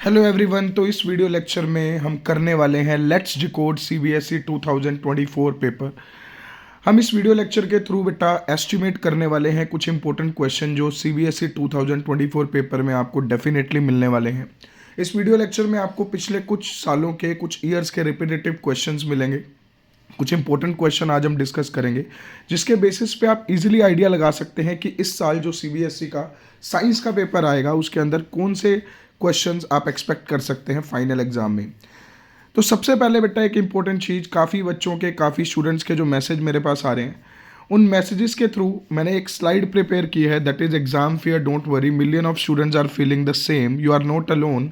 Hello everyone. तो इस video lecture में हम करने वाले हैं लेट्स डिकोड सीबीएसई 2024 पेपर। हम इस वीडियो लेक्चर के थ्रू बेटा एस्टिमेट करने वाले हैं कुछ इंपॉर्टेंट क्वेश्चन जो सीबीएसई 2024 पेपर में आपको डेफिनेटली मिलने वाले हैं। इस वीडियो लेक्चर में आपको पिछले कुछ सालों के कुछ ईयर्स के रिपीटेटिव क्वेश्चंस मिलेंगे। कुछ इंपॉर्टेंट क्वेश्चन आज हम डिस्कस करेंगे जिसके बेसिस पे आप इजीली आइडिया लगा सकते हैं कि इस साल जो सीबीएसई का साइंस का पेपर आएगा उसके अंदर कौन से क्वेश्चंस आप एक्सपेक्ट कर सकते हैं फाइनल एग्जाम में। तो सबसे पहले बेटा एक इंपॉर्टेंट चीज़, काफ़ी बच्चों के काफ़ी स्टूडेंट्स के जो मैसेज मेरे पास आ रहे हैं उन मैसेजेस के थ्रू मैंने एक स्लाइड प्रिपेयर की है, that is exam fear don't worry, million of students are feeling the same, you are not alone,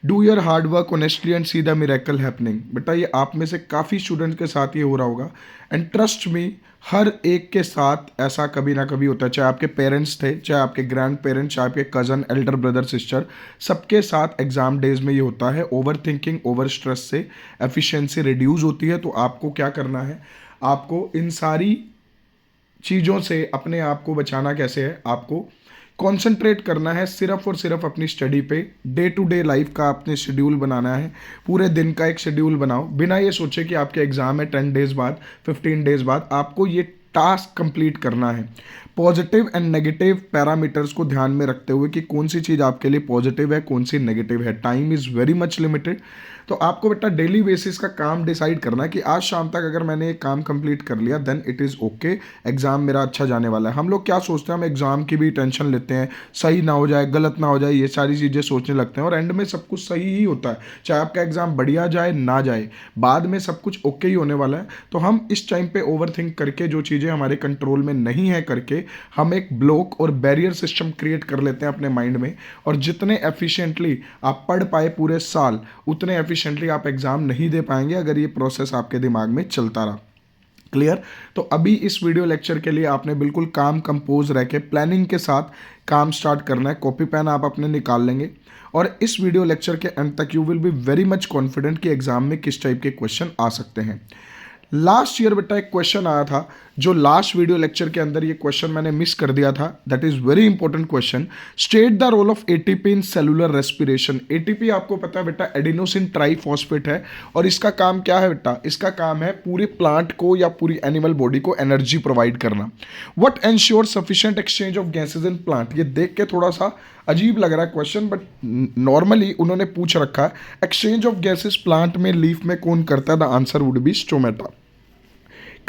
do your hard work honestly and see the miracle happening. बेटा ये आप में से काफ़ी स्टूडेंट्स के साथ ये हो रहा होगा एंड ट्रस्ट मी हर एक के साथ ऐसा कभी ना कभी होता है, चाहे आपके पेरेंट्स थे, चाहे आपके ग्रैंड पेरेंट्स, चाहे आपके कज़न, एल्डर ब्रदर, सिस्टर, सबके साथ एग्जाम डेज में ये होता है। ओवर थिंकिंग, ओवर स्ट्रेस से एफिशिएंसी रिड्यूस होती है। तो आपको क्या करना है, आपको इन सारी चीज़ों से अपने आप को बचाना कैसे है, आपको कंसंट्रेट करना है सिर्फ और सिर्फ अपनी स्टडी पे। डे टू डे लाइफ का आपने शेड्यूल बनाना है, पूरे दिन का एक शेड्यूल बनाओ, बिना ये सोचे कि आपके एग्जाम है 10 डेज बाद, 15 डेज बाद। आपको ये टास्क कंप्लीट करना है पॉजिटिव एंड नेगेटिव पैरामीटर्स को ध्यान में रखते हुए कि कौन सी चीज़ आपके लिए पॉजिटिव है, कौन सी नेगेटिव है। Time is very much limited. तो आपको बेटा डेली बेसिस का काम डिसाइड करना है कि आज शाम तक अगर मैंने ये काम कंप्लीट कर लिया then it is okay, exam मेरा अच्छा जाने वाला है। हम लोग क्या सोचते हैं, हम एग्ज़ाम की भी टेंशन लेते हैं, सही ना हो जाए, गलत ना हो जाए, ये सारी चीज़ें सोचने लगते हैं और एंड में सब कुछ सही ही होता है। चाहे आपका एग्ज़ाम बढ़िया जाए ना जाए, बाद में सब कुछ ओके ही होने वाला है। तो हम इस टाइम पे ओवर थिंक करके जो चीज़ें हमारे कंट्रोल में नहीं है करके हम एक ब्लॉक और बैरियर सिस्टम क्रिएट कर लेते हैं अपने माइंड में, और जितने एफिशिएंटली आप पढ़ पाए पूरे साल उतने एफिशिएंटली आप एग्जाम नहीं दे पाएंगे अगर ये प्रोसेस आपके दिमाग में चलता रहा। क्लियर? तो अभी इस वीडियो लेक्चर के लिए आपने बिल्कुल काम कंपोज रह के प्लानिंग के साथ काम स्टार्ट करना है। कॉपी पेन आप अपने निकाल लेंगे और इस वीडियो लेक्चर के अंत तक you will be very much confident कि एग्जाम में किस टाइप के क्वेश्चन आ सकते हैं। लास्ट ईयर बेटा एक क्वेश्चन आया था जो लास्ट वीडियो लेक्चर के अंदर ये क्वेश्चन मैंने मिस कर दिया था, that is very important question. State the role of ATP in cellular respiration. ATP आपको पता है बेटा एडिनोसिन ट्राइफॉस्फेट है और इसका काम क्या है बेटा, इसका काम है पूरे प्लांट को या पूरी एनिमल बॉडी को एनर्जी प्रोवाइड करना। What ensure sufficient exchange of gases in plant. ये देख के थोड़ा सा अजीब लग रहा है क्वेश्चन, बट नॉर्मली उन्होंने पूछ रखा है एक्सचेंज ऑफ गैसेज प्लांट में लीफ में कौन करता है, the answer would B stomata.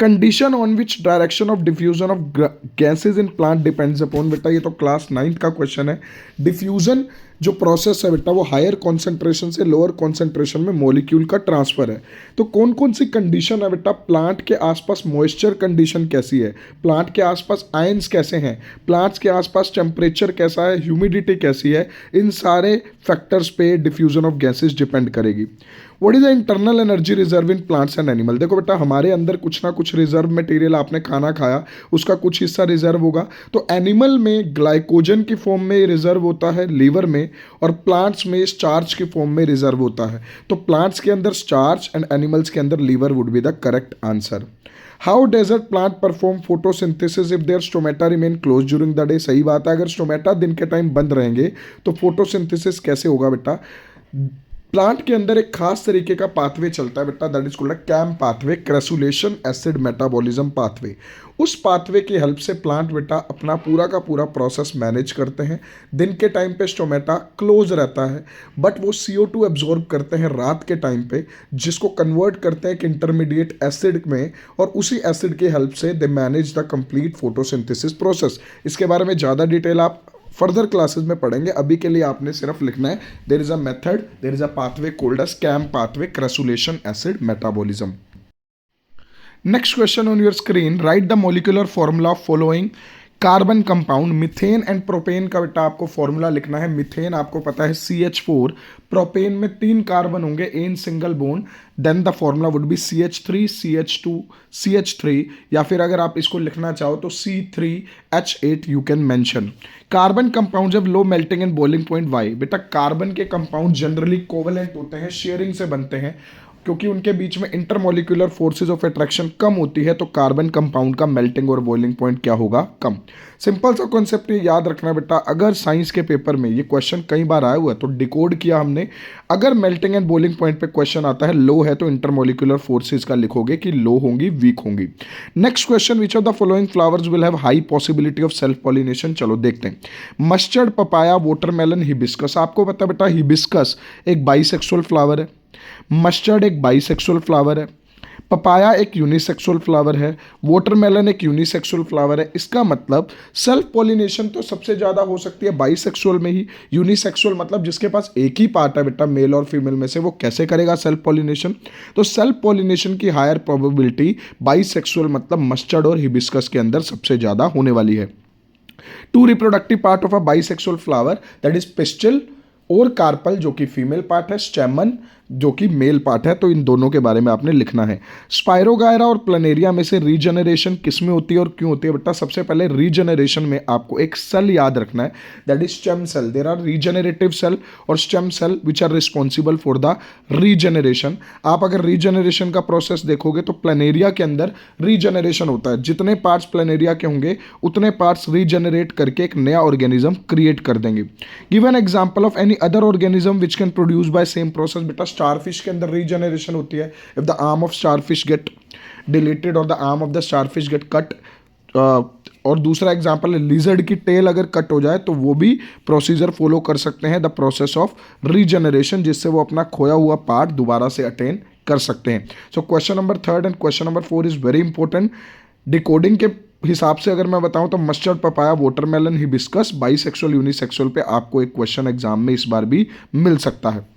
Condition on which direction of diffusion of gases in plant depends upon. बेटा ये तो क्लास 9th का क्वेश्चन है। डिफ्यूजन जो प्रोसेस है बेटा वो हायर कॉन्सेंट्रेशन से लोअर कॉन्सेंट्रेशन में मॉलिक्यूल का ट्रांसफर है। तो कौन कौन सी कंडीशन है बेटा, प्लांट के आसपास मॉइस्चर कंडीशन कैसी है, प्लांट के आसपास आयंस कैसे हैं, प्लांट्स के आसपास टेम्परेचर कैसा है, ह्यूमिडिटी कैसी है, इन सारे फैक्टर्स पे डिफ्यूजन ऑफ गैसेज डिपेंड करेगी। What is the internal energy reserve in plants and animal. देखो बेटा हमारे अंदर कुछ ना कुछ रिजर्व मटेरियल, आपने खाना खाया उसका कुछ हिस्सा रिजर्व होगा, तो एनिमल में ग्लाइकोजन की फॉर्म में रिजर्व होता है लीवर में, और प्लांट्स में स्टार्च की फॉर्म में रिजर्व होता है। तो प्लांट्स के अंदर स्टार्च एंड एनिमल्स के अंदर liver would be the correct answer. How desert plant perform photosynthesis if their stomata remain close during the day. सही बात है, अगर स्टोमेटा दिन के टाइम बंद रहेंगे तो फोटोसिंथेसिस कैसे होगा बेटा। प्लांट के अंदर एक खास तरीके का पाथवे चलता है बेटा, that is called CAM pathway, crassulacean acid metabolism pathway. उस पाथवे की हेल्प से प्लांट बेटा अपना पूरा का पूरा प्रोसेस मैनेज करते हैं। दिन के टाइम पे स्टोमेटा क्लोज रहता है बट वो CO2 एब्जॉर्ब करते हैं रात के टाइम पे, जिसको कन्वर्ट करते हैं एक इंटरमीडिएट एसिड में, और उसी एसिड की हेल्प से they manage the complete photosynthesis process. इसके बारे में ज़्यादा डिटेल आप फर्दर क्लासेस में पढ़ेंगे। अभी के लिए आपने सिर्फ लिखना है there is a method, there is a pathway called as CAM pathway, crassulacean acid metabolism. Next question on your screen, write the molecular formula following carbon compound. Methane and propane का बेटा आपको फॉर्मूला लिखना है। Methane आपको पता है CH4, propane में 3 carbon होंगे in single bond, then the formula would be CH3 CH2 CH3, या फिर अगर आप इसको लिखना चाहो तो C3H8 you can mention. Carbon compound जब low melting and boiling point why. बेटा कार्बन के कंपाउंड जनरली कोवेलेंट होते हैं, शेयरिंग से बनते हैं, क्योंकि उनके बीच में इंटरमोलिकुलर फोर्सेज ऑफ अट्रैक्शन कम होती है तो कार्बन कंपाउंड का मेल्टिंग और बॉइलिंग पॉइंट क्या होगा, कम। सिंपल सा कॉन्सेप्ट ये याद रखना बेटा, अगर साइंस के पेपर में ये क्वेश्चन कई बार आया हुआ है तो डिकोड किया हमने। अगर मेल्टिंग एंड बॉइलिंग पॉइंट पे क्वेश्चन आता है लो है तो इंटरमोलिकुलर फोर्सेज का लिखोगे कि लो होंगी, वीक होंगी। Next question, which of the following flowers will have high possibility of self pollination. चलो देखते हैं। Mustard, papaya, watermelon, hibiscus. आपको पता बेटा हिबिस्कस एक बाइसेक्सुअल फ्लावर है, मस्टर्ड एक बाइसेक्सुअल फ्लावर है, पपाया एक यूनिसेक्सुअल फ्लावर है, वाटरमेलन एक यूनिसेक्सुअल फ्लावर है। इसका मतलब सेल्फ पॉलिनेशन तो सबसे ज़्यादा हो सकती है बाइसेक्सुअल में ही। यूनिसेक्सुअल मतलब जिसके पास एक ही पार्ट है बेटा मेल और फीमेल में से, वो कैसे करेगा सेल्फ पॉलिनेशन। तो सेल्फ पॉलिनेशन की हायर प्रोबेबिलिटी बाइसेक्सुअल मतलब मस्टर्ड और हिबिस्कस के अंदर सबसे ज़्यादा होने वाली है। Two reproductive part of a bisexual flower that is pistil और कार्पल जो कि फीमेल पार्ट है, स्टेमन जो कि मेल पार्ट है। तो इन दोनों के बारे में आपने लिखना है। स्पाइरोगायरा और प्लनेरिया में से रीजनरेशन किस में होती है और क्यों होती है बेटा। सबसे पहले रीजनरेशन में आपको एक सेल याद रखना है, that is stem cell. There are regenerative cell और stem cell which are responsible for the regeneration. आप अगर रीजनरेशन का प्रोसेस देखोगे तो प्लनेरिया के अंदर रीजनरेशन होता है। जितने पार्ट्स प्लनेरिया के होंगे उतने पार्ट्स रीजनरेट करके एक नया ऑर्गेनिज्म क्रिएट कर देंगे। Give an example of any other organism which can produce by same process. बेटा स्टारफिश के अंदर रीजनरेशन होती है। If the arm of starfish get deleted और the arm of the starfish get cut. और दूसरा एग्जांपल है लिजर्ड की टेल अगर कट हो जाए तो वो भी प्रोसीजर फॉलो कर सकते हैं, द प्रोसेस ऑफ रीजनरेशन, जिससे वो अपना खोया हुआ पार्ट दोबारा से अटेन कर सकते हैं। So question number 3 and question number 4 is very important. Decoding के हिसाब से अगर मैं बताऊं तो mustard, papaya, watermelon, hibiscus, bisexual, unisexual पे आपको एक क्वेश्चन एग्जाम में इस बार भी मिल सकता है।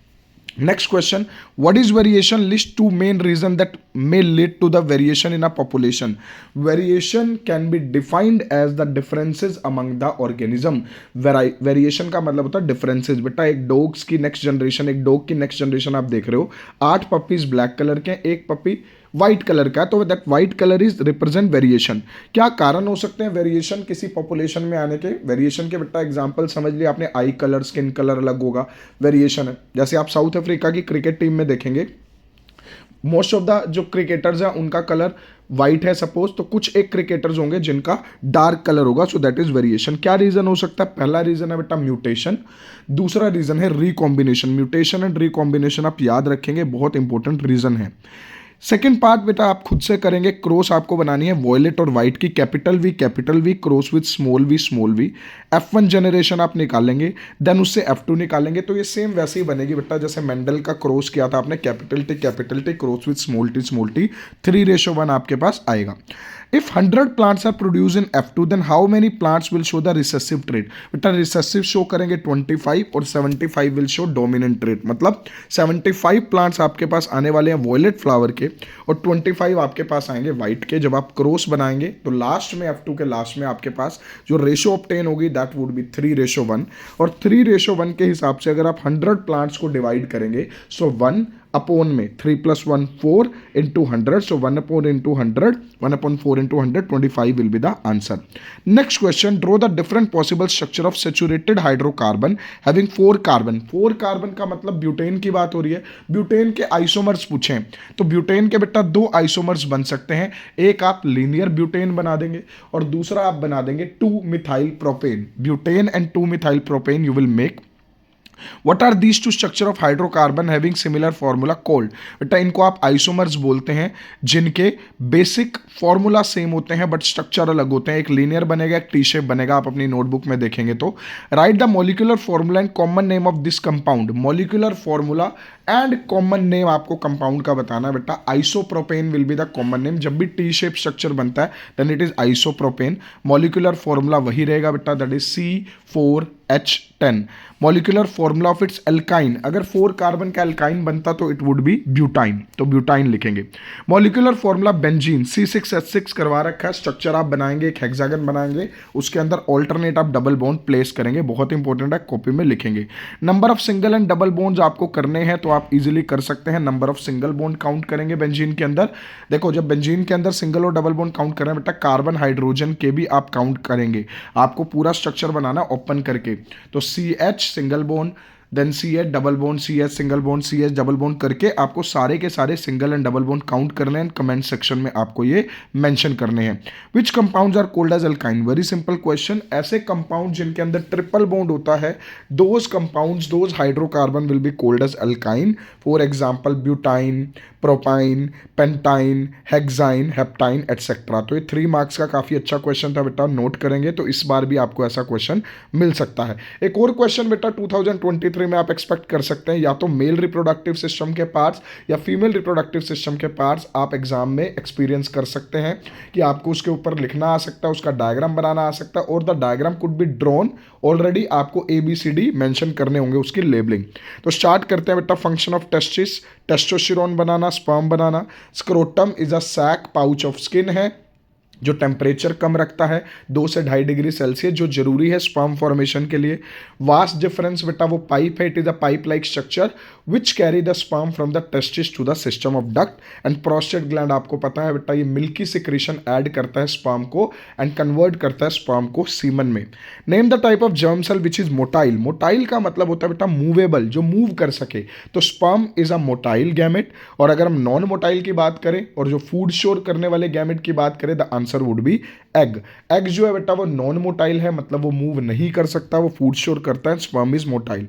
Next question, what is variation? List two main reasons that may lead to the variation in a population. Variation can be defined as the differences among the organism. Variation का मतलब होता है differences। बेटा एक डॉग्स की next generation, एक dog की next generation आप देख रहे हो, 8 पपीज ब्लैक कलर के, एक पपी व्हाइट कलर का है, तो that white colour is represent variation. क्या कारण हो सकते हैं वेरिएशन किसी पॉपुलेशन में आने के? वेरिएशन के बेटा एग्जांपल समझ लिया आपने, आई कलर, स्किन कलर अलग होगा, वेरिएशन है। जैसे आप साउथ अफ्रीका की क्रिकेट टीम में देखेंगे, मोस्ट ऑफ द जो क्रिकेटर्स हैं उनका कलर वाइट है सपोज, तो कुछ एक क्रिकेटर्स होंगे जिनका डार्क कलर होगा, सो दैट इज वेरिएशन। क्या रीजन हो सकता है? पहला रीजन है बेटा म्यूटेशन, दूसरा रीजन है रिकॉम्बिनेशन। म्यूटेशन एंड रिकॉम्बिनेशन आप याद रखेंगे, बहुत इंपॉर्टेंट रीजन है। सेकेंड पार्ट बेटा आप खुद से करेंगे, क्रॉस आपको बनानी है वॉयलेट और वाइट की, capital V cross with small V. F1 generation आप निकालेंगे, देन उससे F2 निकालेंगे, तो ये सेम वैसे ही बनेगी बेटा जैसे मेंडल का क्रॉस किया था आपने, capital T cross with small T, 3:1 आपके पास आएगा। If 100 plants are produced in F2, then how many plants will show the recessive trait? बेटा रिसेसिव शो करेंगे 25 और 75 विल शो डोमिनेंट ट्रेट। मतलब 75 प्लांट्स आपके पास आने वाले हैं वॉयलेट फ्लावर के और 25 आपके पास आएंगे व्हाइट के। जब आप क्रॉस बनाएंगे तो लास्ट में F2 के लास्ट में आपके पास जो रेशो ऑब्टेन होगी दैट वुड बी 3:1। और 3:1 के हिसाब से अगर आप 100 प्लांट्स को डिवाइड करेंगे, सो 1 अपॉन में 3 + 1 4 into 100, so 1 upon 100, 1 upon 4 into 100, 25 will be the answer. Next question, draw the different possible structure of saturated hydrocarbon having 4 carbon. 4 carbon का मतलब ब्यूटेन की बात हो रही है। ब्यूटेन के आइसोमर्स पूछें तो ब्यूटेन के बेटा 2 आइसोमर्स बन सकते हैं, एक आप लीनियर ब्यूटेन बना देंगे और दूसरा आप बना देंगे 2-methyl propane। Butane and 2-methyl propane you will make। What are these two structure of hydrocarbon having similar formula called? बेटा इनको आप आइसोमर्स बोलते हैं जिनके बेसिक फॉर्मूला सेम होते हैं बट स्ट्रक्चर अलग होते हैं। एक लीनियर बनेगा, एक टी शेप बनेगा, आप अपनी नोटबुक में देखेंगे तो। Write the molecular formula and common name of this compound. Molecular formula and common name आपको कंपाउंड का बताना है बेटा। Isopropane will be the common name. जब भी टी शेप स्ट्रक्चर बनता है then it is isopropane. Molecular formula वही रहेगा बेटा, that is C4H10। Molecular formula of its alkyne, अगर 4 कार्बन का एल्काइन बनता तो इट वुड बी ब्यूटाइन, तो ब्यूटाइन लिखेंगे। मॉलिक्यूलर फॉर्मूला बेंजीन, C6H6 करवा रखा है। स्ट्रक्चर आप बनाएंगे, एक हेक्सागन बनाएंगे, उसके अंदर ऑल्टरनेट आप डबल बॉन्ड प्लेस करेंगे, बहुत इंपॉर्टेंट है, कॉपी में लिखेंगे। Number of single and double bonds आपको करने हैं तो आप इजीली कर सकते हैं। Number of single bond count करेंगे बेंजीन के अंदर। देखो जब बेंजीन के अंदर सिंगल और डबल बॉन्ड काउंट करें बेटा, कार्बन हाइड्रोजन के भी आप काउंट करेंगे। आपको पूरा स्ट्रक्चर बनाना ओपन करके, तो CH single bond, then CH double bond CH single bond CH double bond करके आपको सारे के सारे single and double bond count करने हैं, कमेंट सेक्शन में आपको ये मेंशन करने हैं। Which compounds are called as alkyne? Very simple question. ऐसे कंपाउंड जिनके अंदर ट्रिपल बॉन्ड होता है, those compounds, those hydrocarbon will be called as alkyne. For example butyne, propyne, pentyne, hexyne, heptyne etcetera. तो ये 3 मार्क्स का काफ़ी अच्छा क्वेश्चन था बेटा, नोट करेंगे तो इस बार भी आपको ऐसा क्वेश्चन मिल सकता है। एक और क्वेश्चन बेटा 2023 में आप एक्सपेक्ट कर सकते हैं, या तो मेल रिप्रोडक्टिव सिस्टम के पार्ट्स या फीमेल रिप्रोडक्टिव सिस्टम के पार्ट्स आप एग्जाम में एक्सपीरियंस कर सकते हैं कि आपको उसके ऊपर लिखना आ सकता है, उसका डायग्राम बनाना आ सकता है, और the diagram could be drawn. Already आपको ABCD मेंशन करने होंगे उसकी लेबलिंग। तो स्टार्ट करते हैं बेटा। फंक्शन ऑफ टेस्टिस, टेस्टोस्टेरोन बनाना, स्पर्म बनाना। Scrotum is a sac pouch of skin है जो टेम्परेचर कम रखता है 2 से 2.5 डिग्री सेल्सियस, जो जरूरी है स्पर्म फॉर्मेशन के लिए। वास्ट डिफरेंस बेटा वो पाइप है, it is a pipe like structure which carry the sperm from the testis to the system of duct. And prostate gland आपको पता है बेटा, ये मिल्की सिक्रीशन ऐड करता है स्पर्म को एंड कन्वर्ट करता है स्पर्म को सीमन में। Name the type of germ cell which is motile. Motile का मतलब होता है बेटा मूवेबल, जो मूव कर सके। तो sperm is a motile gamete. और अगर हम नॉन मोटाइल की बात करें और जो फूड स्टोर करने वाले गैमेट की बात करें, the answer would B egg. Egg जो है बेटा वो नॉन मोटाइल है, मतलब वो मूव नहीं कर सकता, वो फूड स्टोर करता है। Sperm is motile.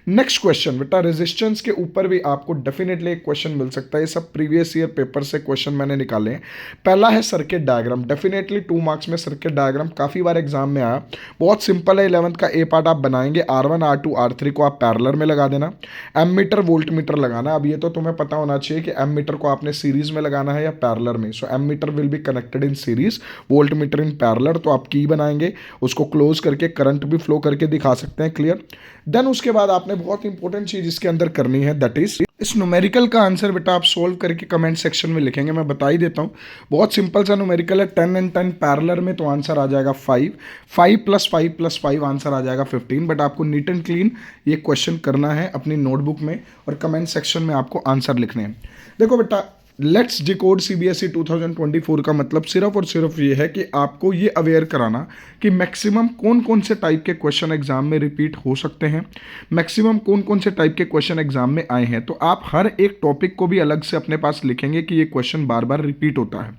Next question बेटा, रेजिस्टेंस के ऊपर भी आपको डेफिनेटली एक क्वेश्चन मिल सकता है। ये सब प्रीवियस ईयर पेपर से क्वेश्चन मैंने निकाले हैं। पहला है सर्किट डायग्राम। डेफिनेटली 2 मार्क्स में सर्किट डायग्राम काफी बार एग्जाम में आया। बहुत सिंपल है। 11th का ए पार्ट आप बनाएंगे। R1 R2 R3 को आप पैरेलल में लगा देना। एमीटर वोल्ट मीटर लगाना। अब ये तो तुम्हें पता होना चाहिए कि एमीटर को आपने सीरीज में लगाना है या पैरेलल में। So ammeter will be connected in series, voltmeter in parallel. तो आप की बनाएंगे, उसको क्लोज करके करंट भी फ्लो करके दिखा सकते हैं। क्लियर। देन उसके बाद आपने बहुत इंपॉर्टेंट चीज इसके अंदर करनी है, दैट इज इस न्यूमेरिकल का आंसर बेटा आप सोल्व करके कमेंट सेक्शन में लिखेंगे। मैं बता ही देता हूं, बहुत सिंपल सा न्यूमेरिकल है। 10 and 10 पैरेलल में, तो आंसर आ जाएगा 5। 5 + 5 + 5 आंसर आ जाएगा 15। बट आपको नीट एंड क्लीन ये क्वेश्चन करना है अपनी नोटबुक में और कमेंट सेक्शन में आपको आंसर लिखने हैं। देखो बेटा, लेट्स डिकोड CBSE 2024 का मतलब सिर्फ और सिर्फ ये है कि आपको ये अवेयर कराना कि मैक्सिमम कौन कौन से टाइप के क्वेश्चन एग्जाम में रिपीट हो सकते हैं, मैक्सिमम कौन कौन से टाइप के क्वेश्चन एग्जाम में आए हैं। तो आप हर एक टॉपिक को भी अलग से अपने पास लिखेंगे कि ये क्वेश्चन बार बार रिपीट होता है।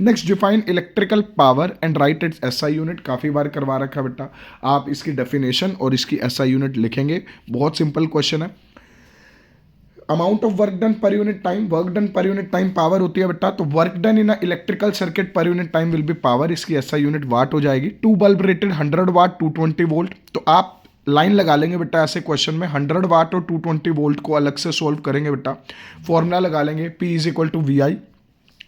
Next, define electrical power and right it's SI unit. काफ़ी बार करवा रखा बेटा, आप इसकी डेफिनेशन और इसकी SI यूनिट लिखेंगे। बहुत सिंपल क्वेश्चन है। Amount of work done per unit time, work done per unit time power होती है बेटा। तो work done in a electrical circuit per unit time will be power. इसकी SI यूनिट वाट हो जाएगी। 2 बल्ब रेटेड 100 वाट 220 volt. तो आप line लगा लेंगे बेटा ऐसे क्वेश्चन में, 100 वाट और 220 वोल्ट को अलग से सोल्व करेंगे बेटा। फॉर्मूला लगा लेंगे, P = VI।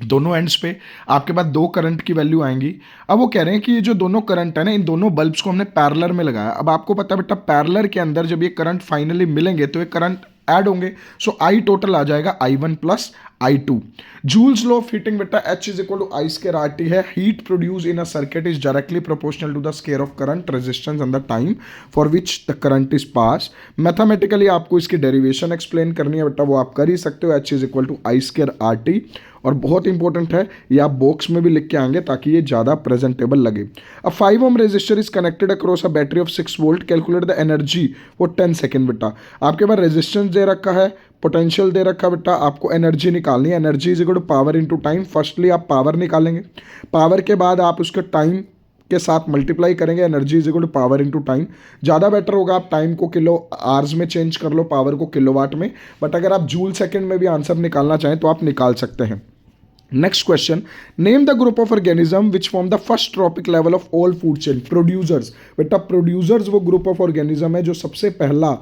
दोनों एंड्स पे आपके पास 2 करंट की वैल्यू आएंगी। अब वो कह रहे हैं कि ये जो दोनों करंट है ना, इन दोनों बल्ब्स को हमने पैरेलल में लगाया। अब आपको पता है बेटा, पैरेलल के अंदर जब ये करंट फाइनली मिलेंगे तो ये करंट ऐड होंगे। सो I टोटल आ जाएगा I1 + I2। Joule's law of heating बेटा, H = I²RT है। Heat produce in a circuit is directly proportional to the square of current, resistance and the time for which the current is pass. Mathematically आपको इसकी derivation explain करनी है बेटा, वो आप कर ही सकते हो। H = I²RT। और बहुत इंपॉर्टेंट है, ये आप बॉक्स में भी लिख के आएंगे ताकि ये ज़्यादा प्रेजेंटेबल लगे। अब 5 ohm resistor is connected across a battery of 6 volt. Calculate the energy for 10 second बेटा। आपके पास रेजिस्टेंस दे रखा है, पोटेंशियल दे रखा बेटा, आपको एनर्जी निकालनी है। Energy = power × time. फर्स्टली आप पावर निकालेंगे, पावर के बाद आप उसके टाइम के साथ मल्टीप्लाई करेंगे। Energy = power × time. ज़्यादा बेटर होगा आप टाइम को किलो आवर्स में चेंज कर लो, पावर को किलोवाट में। बट अगर आप जूल सेकंड में भी आंसर निकालना चाहें तो आप निकाल सकते हैं। Next question, name the group of organism which form the first trophic level of all food chain. Producers बेटा, प्रोड्यूसर्स वो ग्रुप ऑफ ऑर्गेनिज्म है जो सबसे पहला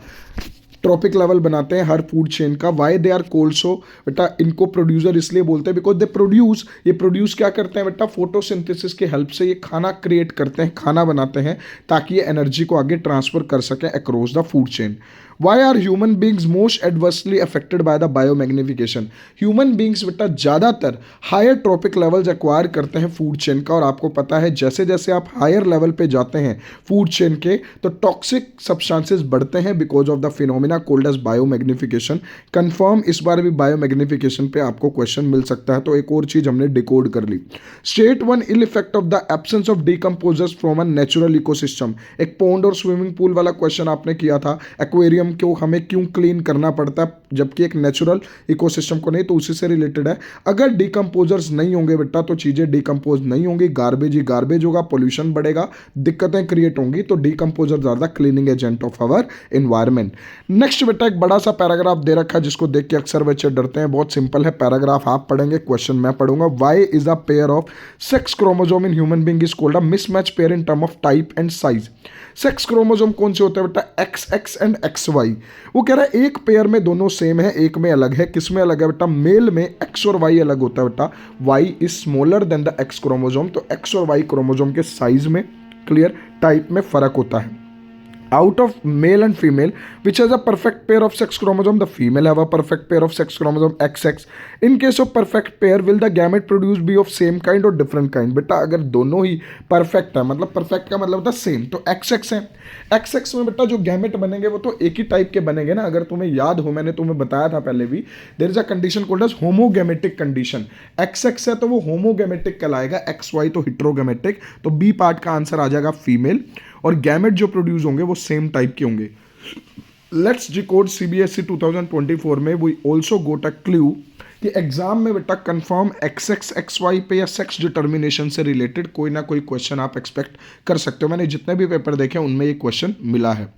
ट्रॉपिक लेवल बनाते हैं हर फूड चेन का। Why they are called? So बेटा इनको प्रोड्यूसर इसलिए बोलते हैं बिकॉज दे प्रोड्यूस। ये प्रोड्यूस क्या करते हैं बेटा, फोटोसिंथेसिस की हेल्प से ये खाना क्रिएट करते हैं, खाना बनाते हैं ताकि ये एनर्जी को आगे ट्रांसफर कर सकें across the food chain. Why are human beings most adversely affected by the biomagnification? Human beings बेटा ज़्यादातर हायर ट्रॉपिक लेवल्स एक्वायर करते हैं फूड चेन का। और आपको पता है जैसे जैसे आप हायर लेवल पे जाते हैं फूड चेन के तो टॉक्सिक सब्सटेंसेस बढ़ते हैं because of the phenomena called as biomagnification. Confirm, इस बार भी बायोमैग्निफिकेशन पे आपको क्वेश्चन मिल सकता है। तो एक और चीज़ हमने डिकोड कर ली। State 1 ill effect of the absence of decomposers from a natural ecosystem. एक पॉन्ड और स्विमिंग पूल वाला क्वेश्चन आपने किया था, एक्वेरियम इकोसिस्टम को हमें क्यों क्लीन करना पड़ता है जबकि एक नेचुरल इकोसिस्टम को नहीं, तो उसी से रिलेटेड है। अगर डिकम्पोजर्स नहीं होंगे बेटा तो चीज़ें डिकम्पोज नहीं होंगी, गार्बेज ही गार्बेज होगा, पोल्यूशन बढ़ेगा, दिक्कतें क्रिएट होंगी। तो decomposer are the cleaning agent of our environment. Next बेटा एक बड़ा सा पैराग्राफ दे रखा है जिसको देख के अक्सर बच्चे डरते हैं। बहुत सिंपल है, पैराग्राफ आप पढ़ेंगे, क्वेश्चन मैं पढ़ूंगा। Why is a pair of sex chromosome in human being is called a mismatch pair in term of type and size. Sex chromosome कौन से होते हैं बेटा? XX and XY। वो कह रहा है एक पेयर में दोनों सेम है, एक में अलग है। किस में अलग है बेटा? मेल में X और Y अलग होता है बेटा। Y is smaller than the X chromosome, तो X और Y क्रोमोसोम के साइज में, क्लियर, टाइप में फर्क होता है। Out of male and female, which has a perfect pair of sex chromosome, the female have a perfect pair of sex chromosome XX. In case of perfect pair, will the gamete produced be of same kind or different kind? बेटा अगर दोनों ही perfect है, मतलब perfect का मतलब होता है same, तो XX है। XX में बेटा जो गैमेट बनेंगे वो तो एक ही टाइप के बनेंगे ना। अगर तुम्हें याद हो, मैंने तुम्हें बताया था पहले भी, there is a condition called as homogametic condition. XX है तो वो होमोगैमेटिक कहलाएगा, XY तो हिट्रोगैमेटिक। तो बी पार्ट का आंसर आ जाएगा फीमेल, और गैमेट जो प्रोड्यूस होंगे वो सेम टाइप के होंगे। लेट्स डिकोड CBSE 2024 में we also got a clue कि एग्जाम में बेटा कंफर्म XX XY पे या सेक्स डिटर्मिनेशन से रिलेटेड कोई ना कोई क्वेश्चन आप एक्सपेक्ट कर सकते हो। मैंने जितने भी पेपर देखे उनमें ये क्वेश्चन मिला है।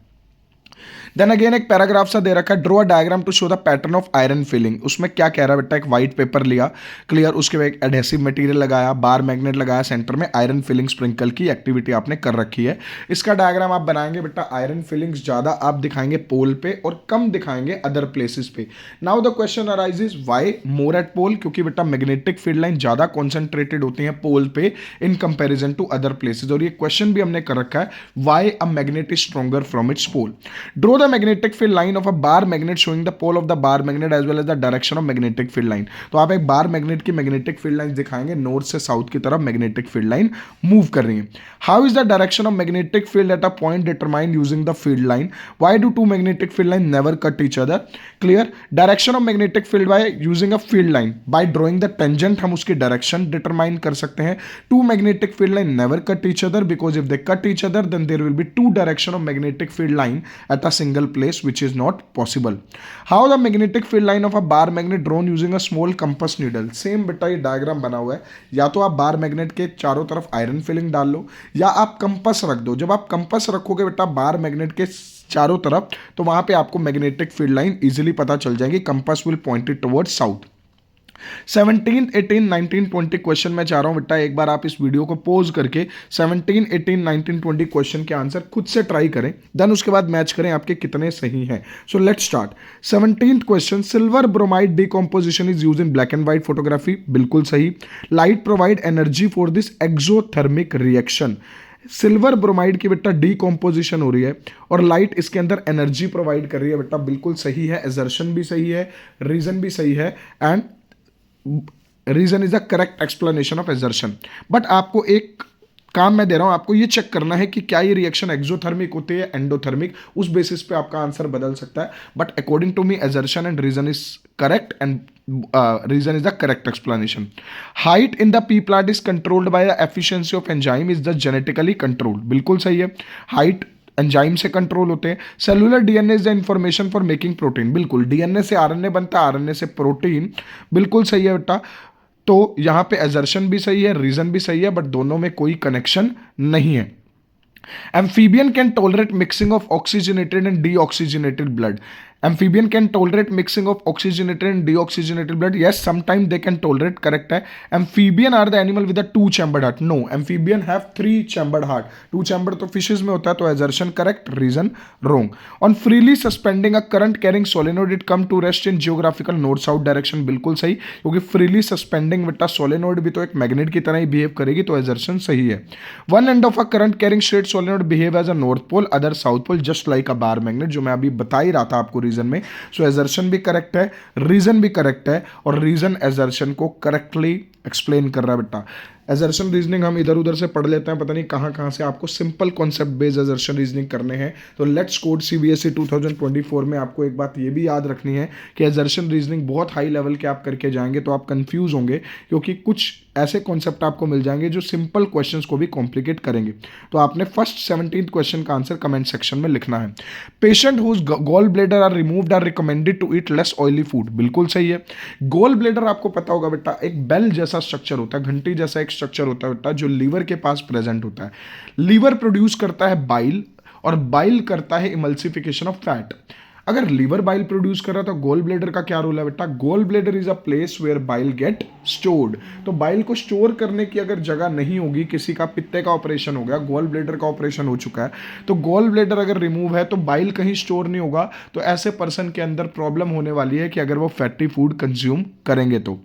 देन अगेन एक पैराग्राफ सा दे रखा है, draw a diagram to show the pattern of iron filling. उसमें क्या कह रहा है बेटा? एक व्हाइट पेपर लिया, क्लियर, उसके बाद एक एडहेसिव मटेरियल लगाया, बार मैग्नेट लगाया, सेंटर में आयरन फिलिंग स्प्रिंकल की एक्टिविटी आपने कर रखी है। इसका डायग्राम आप बनाएंगे बेटा। आयरन फिलिंग्स ज्यादा आप दिखाएंगे पोल पे और कम दिखाएंगे अदर प्लेसेस पे। Now the question arises why more at pole? क्योंकि बेटा मैग्नेटिक फील्ड लाइन ज्यादा कॉन्सेंट्रेटेड होती है पोल पे in comparison to other places. और ये क्वेश्चन भी हमने कर रखा है, why a magnet is stronger from its pole. Draw the magnetic field line of a bar magnet showing the pole of the bar magnet as well as the direction of magnetic field line। तो आप एक बार magnet की magnetic field line दिखाएंगे, north से south की तरफ magnetic field line move कर रही है। How is the direction of magnetic field at a point determined using the field line? Why do two magnetic field line never cut each other? Clear, direction of magnetic field by using a field line by drawing the tangent, हम उसकी direction determine कर सकते हैं। To magnetic field line never cut each other because if they cut each other then there will be two direction of magnetic field line at a single place which is not possible. How the magnetic field line of a bar magnet drawn using a small compass needle? Same बेटा ये diagram बना हुआ है। या तो आप bar magnet के चारों तरफ आयरन फिलिंग डाल लो या आप कंपस रख दो। जब आप कंपस रखोगे बेटा बार मैग्नेट के चारों तरफ तो वहां पे आपको मैग्नेटिक फील्ड लाइन इजीली पता चल जाएगी। Compass will point it towards south. 17, 18, 19, 20 question मैं चाह रहा हूं बेटा एक बार आप इस वीडियो को पॉज करके 17, 18, 19, 20 क्वेश्चन के आंसर खुद से ट्राई करें, देन उसके बाद मैच करें आपके कितने सही हैं। So let's start. 17th question, silver bromide decomposition is used in black and white photography. बिल्कुल सही। Light provide energy for this exothermic reaction. Silver bromide की बेटा डीकॉम्पोजिशन हो रही है और लाइट इसके अंदर एनर्जी प्रोवाइड कर रही है बेटा। बिल्कुल सही है, एजर्शन भी सही है, रीजन भी सही है, and reason is the correct explanation of assertion. But आपको एक काम मैं दे रहा हूं, आपको ये चेक करना है कि क्या ये रिएक्शन एक्सोथर्मिक होती है एंडोथर्मिक। उस बेसिस पे आपका आंसर बदल सकता है। But according to me assertion and reason is correct and reason is the correct explanation. Height in the pea plant is controlled by the efficiency of enzyme is the genetically controlled. बिल्कुल सही है, height enzyme से control होते हैं। Cellular DNA is the information for making protein. बिल्कुल, DNA से RNA बनता है, आरएनए से प्रोटीन। बिल्कुल सही है बेटा। तो यहां पे एजर्शन भी सही है, रीजन भी सही है, बट दोनों में कोई कनेक्शन नहीं है। Amphibian can tolerate mixing of oxygenated and deoxygenated blood. Amphibian can tolerate mixing of oxygenated and deoxygenated blood. Yes, sometimes they can tolerate. Correct है. Amphibian are the animal with a two-chambered heart. No, amphibian have three-chambered heart. Two-chambered तो fishes में होता है, तो assertion correct, reason wrong. On freely suspending a current-carrying solenoid, it come to rest in geographical north-south direction. बिल्कुल सही, क्योंकि freely suspending बेटा solenoid भी तो एक magnet की तरह ही behave करेगी, तो assertion सही है. One end of a current-carrying straight solenoid behave as a north pole, other south pole, just like a bar magnet, जो मैं अभी बता ही रहा था आपको रीजन में. सो एजर्शन भी करेक्ट है, रीजन भी करेक्ट है, और रीजन एजर्शन को करेक्टली एक्सप्लेन कर रहा है बेटा. एजर्शन रीजनिंग हम इधर उधर से पढ़ लेते हैं, पता नहीं कहाँ से आपको simple concept based assertion reasoning करने हैं. तो लेट्स कोड CBSE 2024 में आपको एक बात ये भी याद रखनी है कि एजर्शन रीजनिंग बहुत हाई लेवल के आप करके जाएंगे तो आप कंफ्यूज होंगे, क्योंकि कुछ ऐसे कॉन्सेप्ट आपको मिल जाएंगे जो सिंपल क्वेश्चंस को भी कॉम्प्लिकेट करेंगे। तो आपने फर्स्ट 17th क्वेश्चन का आंसर कमेंट सेक्शन में लिखना है। Patient whose gall bladder are removed are recommended to eat less oily food, बिल्कुल सही है। गॉल ब्लेडर आपको पता होगा बेटा, एक बेल जैसा स्ट्रक्चर होता है, घंटी जैसा एक स्ट्रक्चर होता है बेटा, जो लीवर के पास प्रेजेंट होता है। लीवर प्रोड्यूस करता है बाइल, और बाइल करता है इमल्सिफिकेशन ऑफ फैट। अगर लीवर बाइल प्रोड्यूस कर रहा है तो गोल ब्लेडर का क्या रोल है बेटा? Gall bladder is a place where bile get stored. तो बाइल को स्टोर करने की अगर जगह नहीं होगी, किसी का पित्ते का ऑपरेशन हो गया, गोल ब्लेडर का ऑपरेशन हो चुका है, तो गोल ब्लेडर अगर रिमूव है तो बाइल कहीं स्टोर नहीं होगा, तो ऐसे पर्सन के अंदर प्रॉब्लम होने वाली है कि अगर वो फैटी फूड कंज्यूम करेंगे तो।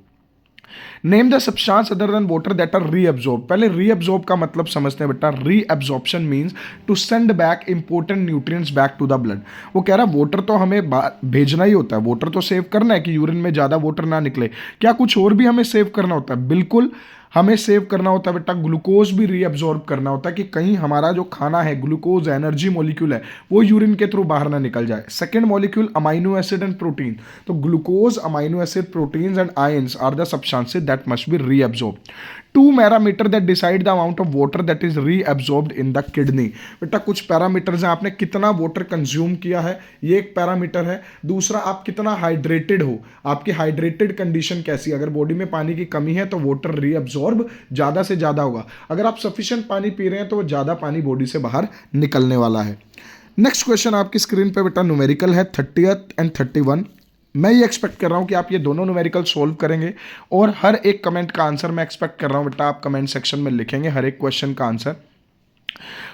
Name the substance other than water that are reabsorb. पहले रीअब्सॉर्ब का मतलब समझते हैं बेटा। Reabsorption means to send back important nutrients back to the blood. वो कह रहा है वाटर तो हमें भेजना ही होता है, वाटर तो सेव करना है कि यूरिन में ज्यादा वाटर ना निकले। क्या कुछ और भी हमें सेव करना होता है? बिल्कुल, हमें सेव करना होता है बेटा, ग्लूकोज भी रीअब्सॉर्ब करना होता है कि कहीं हमारा जो खाना है, ग्लूकोज एनर्जी मॉलिक्यूल है, वो यूरिन के थ्रू बाहर ना निकल जाए। Second molecule amino acid and protein. तो glucose, amino acid, proteins and ions are the substances that must be reabsorb. Two parameter that decide the amount of water that is reabsorbed in the kidney. बेटा कुछ parameters हैं, आपने कितना water consume किया है ये एक पैरामीटर है। दूसरा, आप कितना हाइड्रेटेड हो, आपकी हाइड्रेटेड कंडीशन कैसी है। अगर बॉडी में पानी की कमी है तो वाटर रीअब्सॉर्ब ज्यादा से ज्यादा होगा। अगर आप सफिशिएंट पानी पी रहे हैं तो वो ज्यादा पानी बॉडी से बाहर निकलने वाला है। नेक्स्ट क्वेश्चन आपकी स्क्रीन पे बेटा न्यूमेरिकल है 30th एंड 31। मैं ये एक्सपेक्ट कर रहा हूँ कि आप ये दोनों न्यूमेरिकल सोल्व करेंगे, और हर एक कमेंट का आंसर मैं एक्सपेक्ट कर रहा हूँ बेटा आप कमेंट सेक्शन में लिखेंगे हर एक क्वेश्चन का answer.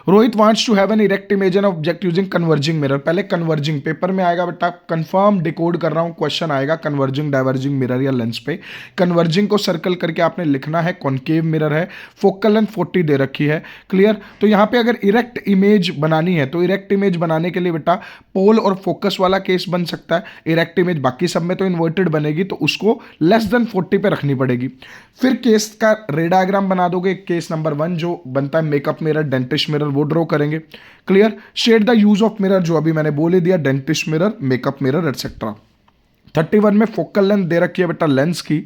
Rohit wants to have an erect image of object using converging mirror. पहले कन्वर्जिंग पेपर में आएगा बेटा, कंफर्म डिकोड कर रहा हूं, क्वेश्चन आएगा कन्वर्जिंग डाइवर्जिंग मिरर या लेंस पे। कन्वर्जिंग को सर्कल करके आपने लिखना है कॉनकेव मिरर है, फोकल लेंथ 40 दे रखी है, क्लियर। तो यहां पे अगर इरेक्ट इमेज बनानी है तो इरेक्ट इमेज बनाने के लिए बेटा पोल और फोकस वाला केस बन सकता है। इरेक्ट इमेज बाकी सब में तो इन्वर्टेड बनेगी, तो उसको लेस देन 40 पे रखनी पड़ेगी। फिर केस का रे डायग्राम बना दोगे। केस नंबर 1 जो बनता है मेकअप मिरर, डेंटिस्ट मिरर, वो ड्रॉ करेंगे, clear. State the use of mirror, जो अभी मैंने बोल ही दिया, dentist mirror, makeup mirror etcetera. 31 में फोकल लेंथ दे रखी है बेटा लेंस की,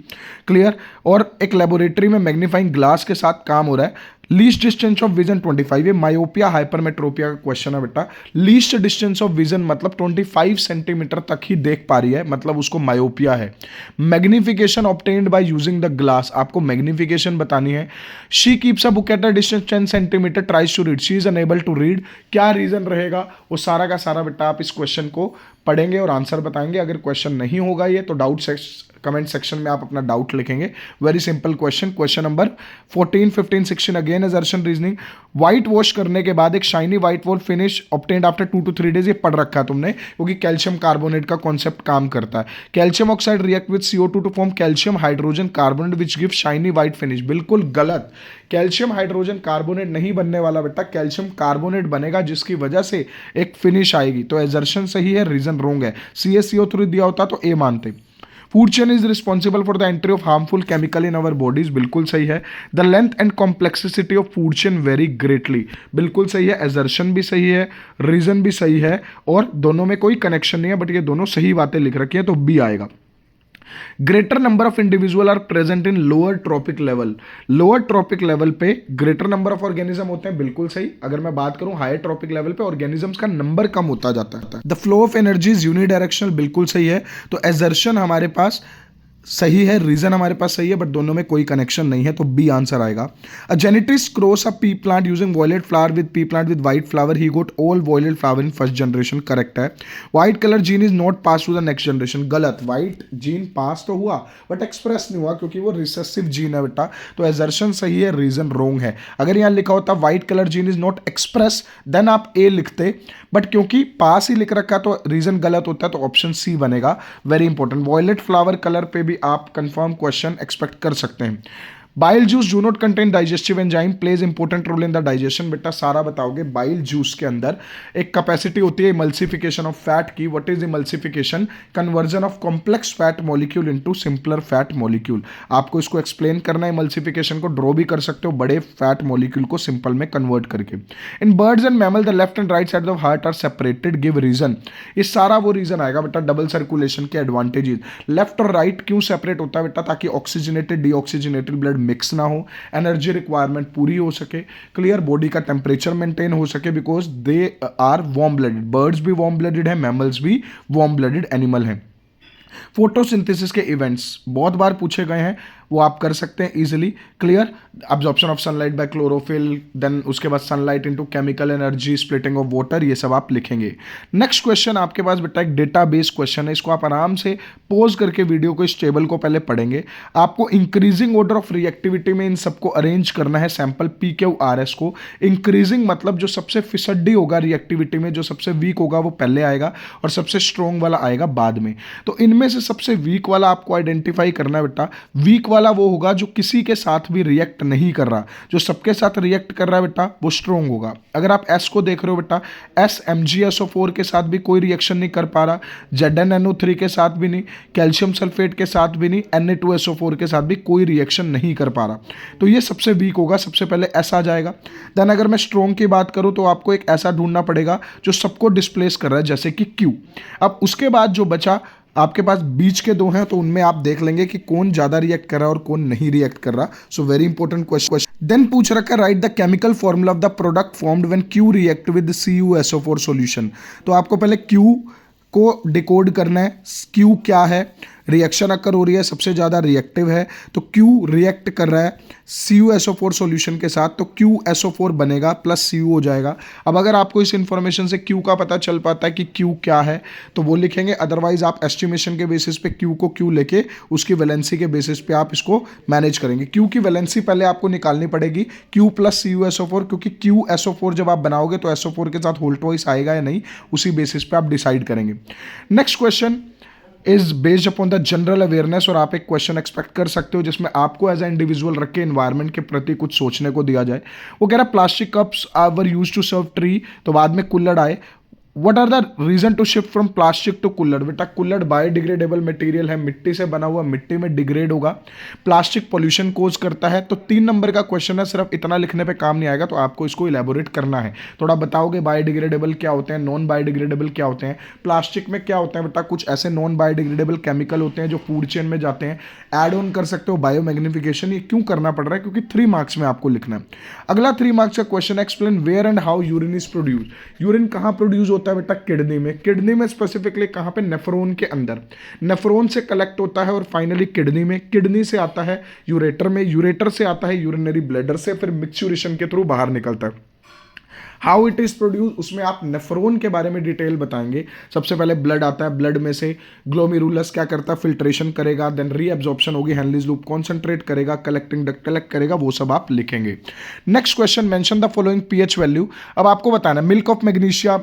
क्लियर। और एक लेबोरेटरी में मैग्नीफाइंग ग्लास के साथ काम हो रहा है। Least distance of vision 25। ये मायोपिया हाइपरमेट्रोपिया का क्वेश्चन है बेटा। लीस्ट डिस्टेंस ऑफ विजन मतलब 25 सेंटीमीटर तक ही देख पा रही है, मतलब उसको मायोपिया है। Magnification obtained by using the glass, आपको मैग्निफिकेशन बतानी है। She keeps a book at a distance 10 centimetre, tries to read, she is unable to read. क्या रीजन रहेगा वो सारा का सारा बेटा आप इस क्वेश्चन को पढ़ेंगे और आंसर बताएंगे। अगर क्वेश्चन नहीं होगा ये तो डाउट कमेंट सेक्शन में आप अपना डाउट लिखेंगे। Very simple question. Question number 14, 15, 16 again assertion reasoning. White wash करने के बाद एक shiny white wall finish obtained after 2 to 3 days, ये पढ़ रखा है तुमने, क्योंकि कैल्शियम कार्बोनेट का कॉन्सेप्ट काम करता है। Calcium oxide react with CO2 to form calcium hydrogen carbonate which give shiny white finish. बिल्कुल गलत, कैल्शियम हाइड्रोजन कार्बोनेट नहीं बनने वाला बेटा, कैल्शियम कार्बोनेट बनेगा जिसकी वजह से एक फिनिश आएगी। तो एजर्शन सही है, रीजन रॉन्ग है। CaCO3 दिया होता तो ए मानते। Food chain is responsible for the entry of harmful chemical in our bodies, बिल्कुल सही है। The length and complexity of food chain very greatly, बिल्कुल सही है। एजर्शन भी सही है, रीजन भी सही है, और दोनों में कोई कनेक्शन नहीं है, बट ये दोनों सही बातें लिख रखी है, तो बी आएगा। Greater number of individual are present in lower trophic level. Lower trophic level पे ग्रेटर नंबर ऑफ ऑर्गेनिज्म होते हैं, बिल्कुल सही। अगर मैं बात करूं हायर ट्रॉपिक लेवल पे ऑर्गेनिजम्स का नंबर कम होता जाता है। The flow of energy is unidirectional, बिल्कुल सही है। तो एजर्शन हमारे पास सही है, रीजन हमारे पास सही है, बट दोनों में कोई कनेक्शन नहीं है, तो बी आंसर आएगा। A geneticist cross a pea plant using violet flower with pea plant with white flower, he got all violet flower in first generation, correct है। White colour gene is not pass to the next generation, गलत। White gene pass तो हुआ but express नहीं हुआ, क्योंकि वो recessive gene है बेटा, तो एजर्शन सही है, रीजन रॉन्ग है। अगर यहाँ लिखा होता white colour gene is not express, then आप ए लिखते, बट क्योंकि पास ही लिख रखा तो रीजन गलत होता है, तो ऑप्शन सी बनेगा। Very important, violet flower colour पे भी आप कंफर्म क्वेश्चन एक्सपेक्ट कर सकते हैं। Bile juice do not contain digestive enzyme, plays important role in the digestion, बेटा सारा बताओगे। बाइल जूस के अंदर एक कैपेसिटी होती है इमल्सिफिकेशन ऑफ फैट की। What is emulsification? Conversion of complex fat molecule into simpler fat molecule. आपको इसको एक्सप्लेन करना है, इमल्सिफिकेशन को ड्रॉ भी कर सकते हो, बड़े फैट मॉलिक्यूल को सिंपल में कन्वर्ट करके। In birds and mammal the left and right side of heart are separated, give reason. ये सारा वो रीजन आएगा बेटा, डबल सर्कुलेशन के एडवांटेजेस। लेफ्ट और राइट क्यों सेपरेट होता है बेटा? ताकि ऑक्सीजनेटेड डीऑक्सीजनेटेड ब्लड मिक्स ना हो, एनर्जी रिक्वायरमेंट पूरी हो सके, क्लियर, बॉडी का टेम्परेचर मेंटेन हो सके, because they are warm blooded, birds भी वार्म ब्लडेड है, मैमल्स भी वार्म ब्लडेड एनिमल हैं। फोटोसिंथेसिस के इवेंट्स बहुत बार पूछे गए हैं, वो आप कर सकते हैं easily, clear, absorption of sunlight by chlorophyll, then उसके बाद sunlight into chemical energy, splitting of water, ये सब आप लिखेंगे। नेक्स्ट क्वेश्चन आपके पास बेटा एक डेटाबेस क्वेश्चन है, इसको आप आराम से पॉज करके वीडियो को, इस टेबल को पहले पढ़ेंगे। आपको इंक्रीजिंग ऑर्डर ऑफ रिएक्टिविटी में इन सबको अरेंज करना है, sample P Q R S को। इंक्रीजिंग मतलब जो सबसे फिसड्डी होगा रिएक्टिविटी में, जो सबसे वीक होगा वो पहले आएगा और सबसे स्ट्रॉन्ग वाला आएगा बाद में। तो इनमें से सबसे वीक वाला आपको आइडेंटिफाई करना है बेटा। वीक वाला वो होगा जो किसी के साथ भी रिएक्ट नहीं कर रहा, जो सबके साथ रिएक्ट कर रहा है बेटा वो स्ट्रॉन्ग होगा। अगर आप एस को देख रहे हो बेटा, एस MgSO4 के साथ भी कोई रिएक्शन नहीं कर पा रहा, ZnNO3 के साथ भी नहीं, कैल्शियम सल्फेट के साथ भी नहीं, Na2SO4 के साथ भी कोई रिएक्शन नहीं कर पा रहा, तो ये सबसे वीक होगा, सबसे पहले एस आ जाएगा। देन अगर मैं स्ट्रॉन्ग की बात करूं तो आपको एक ऐसा ढूंढना पड़ेगा जो सबको डिस्प्लेस कर रहा है, जैसे कि क्यू। अब उसके बाद जो बचा आपके पास बीच के दो हैं, तो उनमें आप देख लेंगे कि कौन ज्यादा रिएक्ट कर रहा है और कौन नहीं रिएक्ट कर रहा। So very important question. Then पूछ रखा है, write the chemical formula of the product formed when Q react with CuSO4 solution. तो आपको पहले Q को डिकोड करना है। Q क्या है, रिएक्शन अकर हो रही है, सबसे ज़्यादा रिएक्टिव है, तो Q रिएक्ट कर रहा है CuSO4 सॉल्यूशन के साथ, तो QSO4 बनेगा प्लस Cu हो जाएगा। अब अगर आपको इस इंफॉर्मेशन से Q का पता चल पाता है कि Q क्या है तो वो लिखेंगे, अदरवाइज आप एस्टिमेशन के बेसिस पे Q को Q लेके उसकी वैलेंसी के बेसिस पे आप इसको मैनेज करेंगे। Q की वैलेंसी पहले आपको निकालनी पड़ेगी, Q प्लस CuSO4, क्योंकि QSO4 जब आप बनाओगे तो SO4 के साथ होल ट्वाइस आएगा या नहीं, उसी बेसिस पे आप डिसाइड करेंगे। Next question is based upon the general awareness, और आप एक क्वेश्चन एक्सपेक्ट कर सकते हो जिसमें आपको एज ए इंडिविजुअल रख के एनवायरनमेंट के प्रति कुछ सोचने को दिया जाए। वो कह रहा है plastic cups are use to serve tea, तो बाद में कुल्हड़ आए। What are the reason to shift from plastic to kulhad? बेटा कुल्हड़ बायोडिग्रेडेबल मटेरियल है, मिट्टी से बना हुआ, मिट्टी में डिग्रेड होगा, प्लास्टिक पोल्यूशन कोज करता है। तो 3 नंबर का क्वेश्चन है, सिर्फ इतना लिखने पे काम नहीं आएगा, तो आपको इसको इलेबोरेट करना है। थोड़ा बताओगे बायोडिग्रेडेबल क्या होते हैं, नॉन बायोडिग्रेडेबल क्या होते हैं, प्लास्टिक में क्या होता है बेटा, कुछ ऐसे नॉन बायोडिग्रेडेबल केमिकल होते हैं जो फूड चेन में जाते हैं। एड ऑन कर सकते हो बायोमैग्निफिकेशन, ये क्यों करना पड़ रहा है, क्योंकि 3 मार्क्स में आपको लिखना है। अगला 3 मार्क्स का question, explain where and how urine is produce. Urine कहाँ प्रोड्यूस होता है बेटा, किडनी में। किडनी में स्पेसिफिकली कहां पे, नेफ्रॉन के अंदर। नेफ्रॉन से कलेक्ट होता है और फाइनली किडनी में, किडनी से आता है यूरेटर में, यूरेटर से आता है यूरिनरी ब्लैडर से, फिर मिक्सचुरेशन के थ्रू बाहर निकलता है। हाउ इट इज प्रोड्यूस, उसमें आप नेफ्रॉन के बारे में डिटेल बताएंगे। सबसे पहले ब्लड आता है, ब्लड में से ग्लोमेरुलस क्या करता है, फिल्ट्रेशन करेगा, देन रीअब्जॉर्प्शन होगी, हेनलीज लूप कॉन्सेंट्रेट करेगा, कलेक्टिंग डक्ट कलेक्ट करेगा, वो सब आप लिखेंगे। Next question, mention the following pH value. अब आपको बताना, मिल्क ऑफ मैग्नीशिया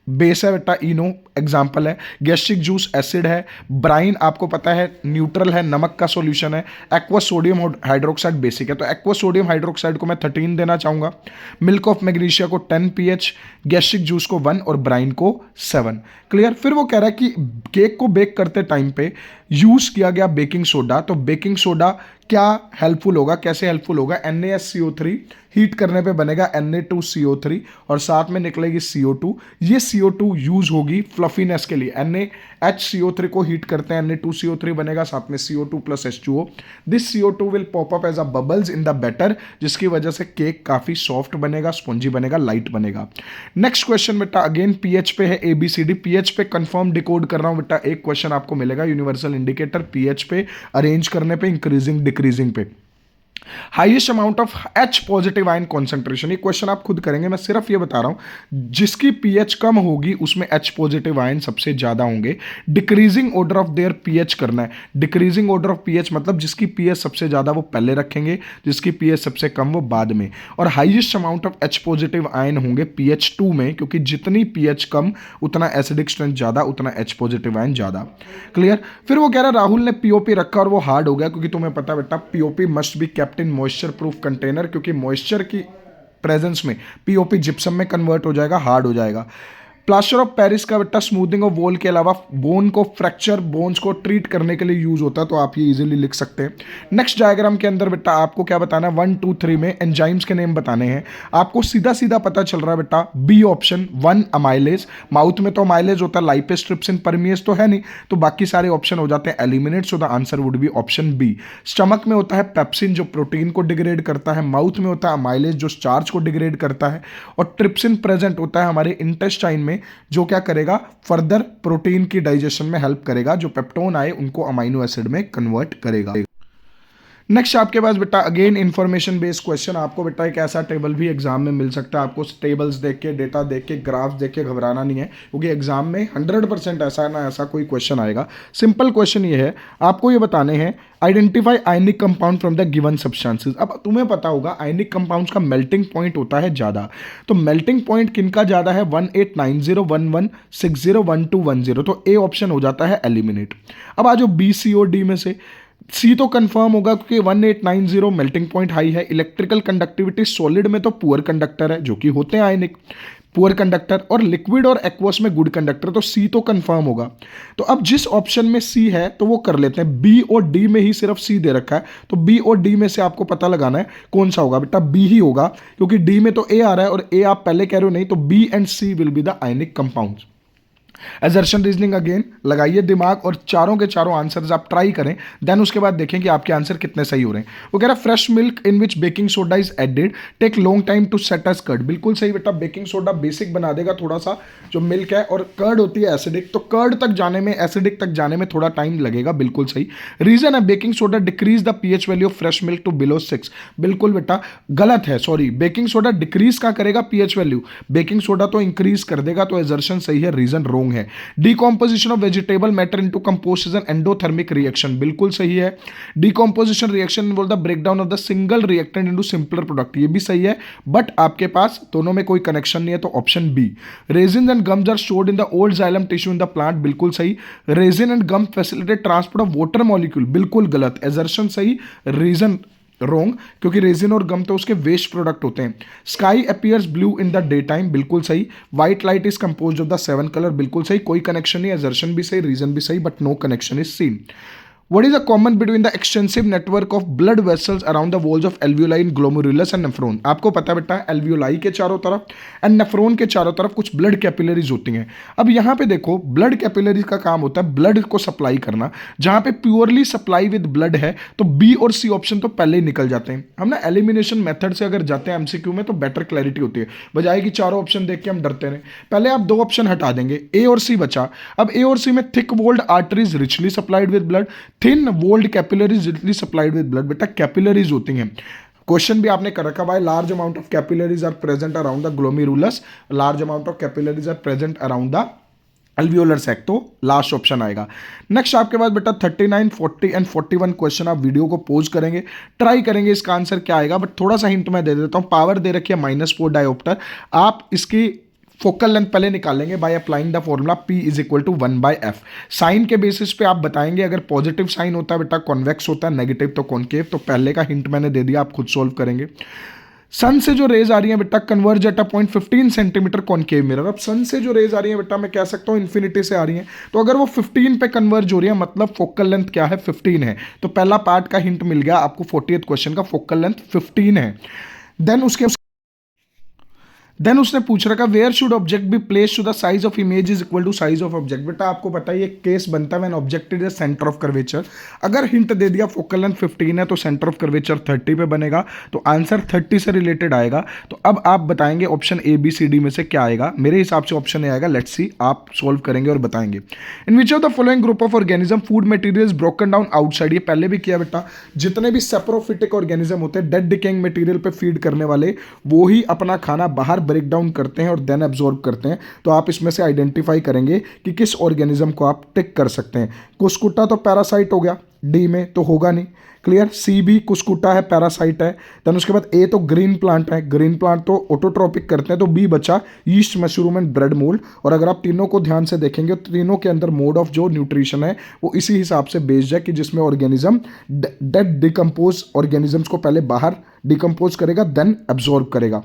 बेस है बेटा, इनो एग्जाम्पल है, गैस्ट्रिक जूस एसिड है, ब्राइन आपको पता है न्यूट्रल है, नमक का सॉल्यूशन है, एक्वा सोडियम हाइड्रोक्साइड बेसिक है, तो एक्वा सोडियम हाइड्रोक्साइड को मैं 13 देना चाहूंगा, मिल्क ऑफ मैग्नीशिया को 10 pH, गैस्ट्रिक जूस को 1 और ब्राइन को 7। क्लियर। फिर वो कह रहा है कि केक को बेक करते टाइम पे यूज किया गया बेकिंग सोडा, तो बेकिंग सोडा क्या हेल्पफुल होगा, कैसे हेल्पफुल होगा, NaSCO3 हीट करने पे बनेगा Na2CO3 और साथ में निकलेगी CO2। ये CO2 यूज होगी फ्लफीनेस के लिए, NaHCO3 को हीट करते हैं, Na2CO3 बनेगा, साथ में CO2 plus H2O। This CO2 will pop up as a bubbles in the batter, जिसकी वजह से केक काफी सॉफ्ट बनेगा, स्पॉन्जी बनेगा, लाइट बनेगा। नेक्स्ट क्वेश्चन बेटा अगेन पीएच पे है, ABCD पीएच पे कंफर्म डिकोड कर रहा हूं बेटा। एक क्वेश्चन आपको मिलेगा यूनिवर्सल इंडिकेटर पीएच पे अरेंज करने पे, इंक्रीजिंग डिक्रीजिंग पे। Highest amount of H positive ion concentration, ये क्वेश्चन आप खुद करेंगे, मैं सिर्फ ये बता रहा हूं, जिसकी पीएच कम होगी उसमें H पॉजिटिव आयन सबसे ज्यादा होंगे। Decreasing order of their pH करना है। डिक्रीजिंग ऑर्डर ऑफ पीएच मतलब जिसकी पीएच सबसे ज्यादा वो पहले रखेंगे, जिसकी पीएच सबसे कम वो बाद में। और highest amount of H positive ion होंगे पीएच 2 में, क्योंकि जितनी पीएच कम उतना एसिडिक स्ट्रेंथ ज्यादा, उतना H पॉजिटिव आयन ज्यादा। क्लियर। फिर वो कह रहा राहुल ने पीओपी रखा और वो हार्ड हो गया, क्योंकि तुम्हें पता बेटा POP must be kept in moisture proof container, क्योंकि मॉइस्चर की प्रेजेंस में पीओपी जिप्सम में कन्वर्ट हो जाएगा, हार्ड हो जाएगा। प्लास्टर ऑफ पेरिस का बेटा स्मूथिंग ऑफ वॉल के अलावा बोन को फ्रैक्चर बोन्स को ट्रीट करने के लिए यूज होता है, तो आप ये इजीली लिख सकते हैं। नेक्स्ट डायग्राम के अंदर बेटा आपको क्या बताना है, 1 2 3 में एंजाइम्स के नेम बताने हैं। आपको सीधा सीधा पता चल रहा है बेटा बी ऑप्शन 1 अमाइलेज, माउथ में तो अमाइलेज होता है, लाइपेज ट्रिप्सिन परमिएज तो है नहीं, तो बाकी सारे ऑप्शन हो जाते हैं eliminate, so the answer would be option B. Stomach में होता है पेप्सिन जो प्रोटीन को डिग्रेड करता है, माउथ में होता है अमाइलेज जो स्टार्च को डिग्रेड करता है, और ट्रिप्सिन प्रेजेंट होता है हमारे इंटेस्टाइन में जो क्या करेगा, फर्दर प्रोटीन की डाइजेशन में हेल्प करेगा, जो पेप्टोन आए उनको अमाइनो एसिड में कन्वर्ट करेगा। नेक्स्ट आपके पास बेटा अगेन इंफॉर्मेशन बेस्ड क्वेश्चन, आपको बेटा एक ऐसा टेबल भी एग्जाम में मिल सकता है। आपको टेबल्स देख के, डेटा देख के, ग्राफ्स देख के घबराना नहीं है, क्योंकि एग्जाम में 100% ऐसा ना ऐसा कोई क्वेश्चन आएगा। सिंपल क्वेश्चन ये है, आपको ये बताने हैं identify ionic compound from the given substances. अब तुम्हें पता होगा आयनिक कंपाउंड्स का मेल्टिंग पॉइंट होता है ज़्यादा, तो मेल्टिंग पॉइंट किनका ज़्यादा है, 189011601210, तो ए ऑप्शन हो जाता है एलिमिनेट। अब आ जाओ बी सी और डी में से, सी तो कंफर्म होगा क्योंकि 1890 मेल्टिंग पॉइंट हाई है। इलेक्ट्रिकल कंडक्टिविटी सॉलिड में तो पुअर कंडक्टर है, जो कि होते हैं आयनिक पुअर कंडक्टर, और लिक्विड और एक्वस में गुड कंडक्टर, तो सी तो कंफर्म होगा। तो अब जिस ऑप्शन में सी है तो वो कर लेते हैं, बी और डी में ही सिर्फ सी दे रखा है, तो बी और डी में से आपको पता लगाना है कौन सा होगा, बेटा बी ही होगा, क्योंकि डी में तो ए आ रहा है और ए आप पहले कह रहे हो नहीं, तो B and C will be the ionic compounds. Assertion reasoning again लगाइए दिमाग और चारों के चारों आंसर्स आप ट्राई करें, देन उसके बाद देखें कि आपके आंसर कितने सही हो रहे हैं। वो कह रहा है fresh milk in which baking soda is added take long time to set as curd. बिल्कुल सही बेटा, बेकिंग सोडा बेसिक बना देगा थोड़ा सा जो मिल्क है, और कर्ड होती है एसिडिक, तो कर्ड तक जाने में, एसिडिक तक जाने में थोड़ा टाइम लगेगा। बिल्कुल सही। रीजन है baking soda decrease the pH value of fresh milk to below 6। बिल्कुल बेटा गलत है, सॉरी, बेकिंग सोडा डिक्रीज का करेगा पीएच वैल्यू, बेकिंग सोडा तो इंक्रीज कर देगा, तो एजर्शन सही है, रीजन रोंग है। Decomposition of vegetable matter into compost is an endothermic reaction, बिल्कुल सही है। Decomposition reaction involve the breakdown of the single reactant into simpler product, ये भी सही है, बट आपके पास दोनों में कोई कनेक्शन नहीं है, तो option B. Resin and gums are stored in the old xylem tissue in the plant, बिल्कुल सही। Resin and gum facilitate transport of water molecule, बिल्कुल गलत, एजर्शन सही, रीजन रोंग, क्योंकि रेजिन और गम तो उसके वेस्ट प्रोडक्ट होते हैं। Sky appears blue in the day time, बिल्कुल सही। White light is composed of the 7 colour, बिल्कुल सही, कोई कनेक्शन नहीं, एजर्शन भी सही, रीजन भी सही, but no connection is seen. What is the common between the extensive network of blood vessels around the walls of alveoli in glomerulus and nephron? आपको पता है बेटा एल्वियोलाई के चारों तरफ एंड नेफ्रॉन के चारों तरफ कुछ ब्लड कैपिलरीज होती हैं। अब यहाँ पे देखो ब्लड कैपिलरीज का काम होता है ब्लड को सप्लाई करना, जहाँ पे प्योरली सप्लाई विद ब्लड है तो बी और सी ऑप्शन तो पहले ही निकल जाते हैं। हम ना एलिमिनेशन मेथड से अगर जाते हैं एमसीक्यू में तो बेटर क्लैरिटी होती है, बजाय कि चारों ऑप्शन देख के हम डरते रहे। पहले आप 2 ऑप्शन हटा देंगे, ए और सी बचा। अब ए और सी में thick walled arteries richly supplied with blood, thin walled capillaries richly supplied with blood, बेटा कैपिलरीज होती हैं। क्वेश्चन भी आपने कर रखा भाई, large amount of capillaries are present around the glomerulus, large amount of capillaries are present around the alveolar sac, तो last option आएगा। नेक्स्ट आपके पास बेटा 39, 40 एंड 41 क्वेश्चन, आप वीडियो को पोज करेंगे, ट्राई करेंगे इसका आंसर क्या आएगा, बट थोड़ा सा हिंट मैं दे देता हूं। पावर दे रखी है -4 डायोप्टर, आप इसकी फोकल लेंथ पहले निकालेंगे by applying the formula P is equal to 1/f। Sign के बेसिस पे आप बताएंगे, अगर पॉजिटिव साइन होता है बेटा कॉन्वेक्स होता है, नेगेटिव तो कॉनकेव, तो पहले का हिंट मैंने दे दिया, आप खुद सोल्व करेंगे। सन से जो रेज आ रही है बेटा converge eight a point 15 centimetre concave mirror. अब सन से जो रेज आ रही है बेटा मैं कह सकता हूँ इन्फिनिटी से आ रही है, तो अगर वो 15 पे कन्वर्ज हो रही है मतलब फोकल लेंथ क्या है 15 है, तो पहला पार्ट का हिंट मिल गया आपको। 40th क्वेश्चन का फोकल लेंथ 15 है। देन उसने पूछ रखा where should object be place to the size of image is equal to size of object. बेटा आपको पता है ये केस बनता है when object is the centre of curvature. अगर हिंट दे दिया फोकल लेंथ 15 है तो सेंटर ऑफ कर्वेचर 30 पे बनेगा, तो आंसर 30 से रिलेटेड आएगा। तो अब आप बताएंगे option A B C D में से क्या आएगा। मेरे हिसाब से ऑप्शन ए आएगा, लेट्स सी, आप सोल्व करेंगे और बताएंगे। In which of the following group of organism food material broken down outside. ये पहले भी किया बेटा, जितने भी सेप्रोफिटिक ऑर्गेनिज्म होते हैं डेड डिकेइंग मटेरियल पे फीड करने वाले, वो ही अपना खाना बाहर ब्रेक डाउन करते हैं और देन एब्जॉर्ब करते हैं। तो आप इसमें से आइडेंटिफाई करेंगे कि किस ऑर्गेनिज्म को आप टिक कर सकते हैं। कुस्कुटा तो पैरासाइट हो गया, डी में तो होगा नहीं, क्लियर। सी भी कुस्कुटा है, पैरासाइट है। देन उसके बाद ए तो ग्रीन प्लांट है, ग्रीन प्लांट तो ऑटोट्रोपिक करते हैं, तो बी बचा yeast, mushroom and bread mould. और अगर आप तीनों को ध्यान से देखेंगे तो तीनों के अंदर मोड ऑफ जो न्यूट्रिशन है वो इसी हिसाब से बेस्ड है कि जिसमें ऑर्गेनिज्म डेड डिकम्पोज ऑर्गेनिजम्स को पहले बाहर डिकम्पोज करेगा देन एब्जॉर्ब करेगा।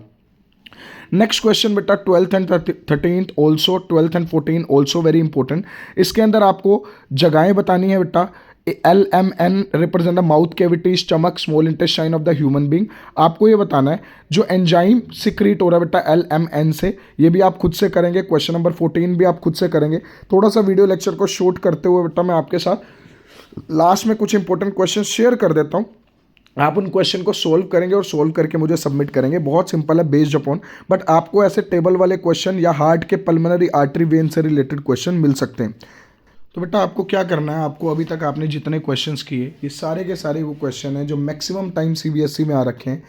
नेक्स्ट क्वेश्चन बेटा 12th and 13th also, 12th and 14 also very important. इसके अंदर आपको जगहें बतानी है बेटा। LMN represent the mouth cavity, stomach, small intestine of the human being. आपको ये बताना है जो एंजाइम सिक्रीट हो रहा है बेटा LMN से, ये भी आप खुद से करेंगे। क्वेश्चन नंबर 14 भी आप खुद से करेंगे। थोड़ा सा वीडियो लेक्चर को शॉर्ट करते हुए बेटा मैं आपके साथ लास्ट में कुछ इंपॉर्टेंट क्वेश्चन शेयर कर देता हूँ। आप उन क्वेश्चन को सोल्व करेंगे और सोल्व करके मुझे सबमिट करेंगे। बहुत सिंपल है, बेस्ड अपॉन, बट आपको ऐसे टेबल वाले क्वेश्चन या हार्ट के पल्मोनरी आर्टरी वेन से रिलेटेड क्वेश्चन मिल सकते हैं। तो बेटा आपको क्या करना है, आपको अभी तक आपने जितने क्वेश्चंस किए ये सारे के सारे वो क्वेश्चन हैं जो मैक्सिमम टाइम CBSE में आ रखे हैं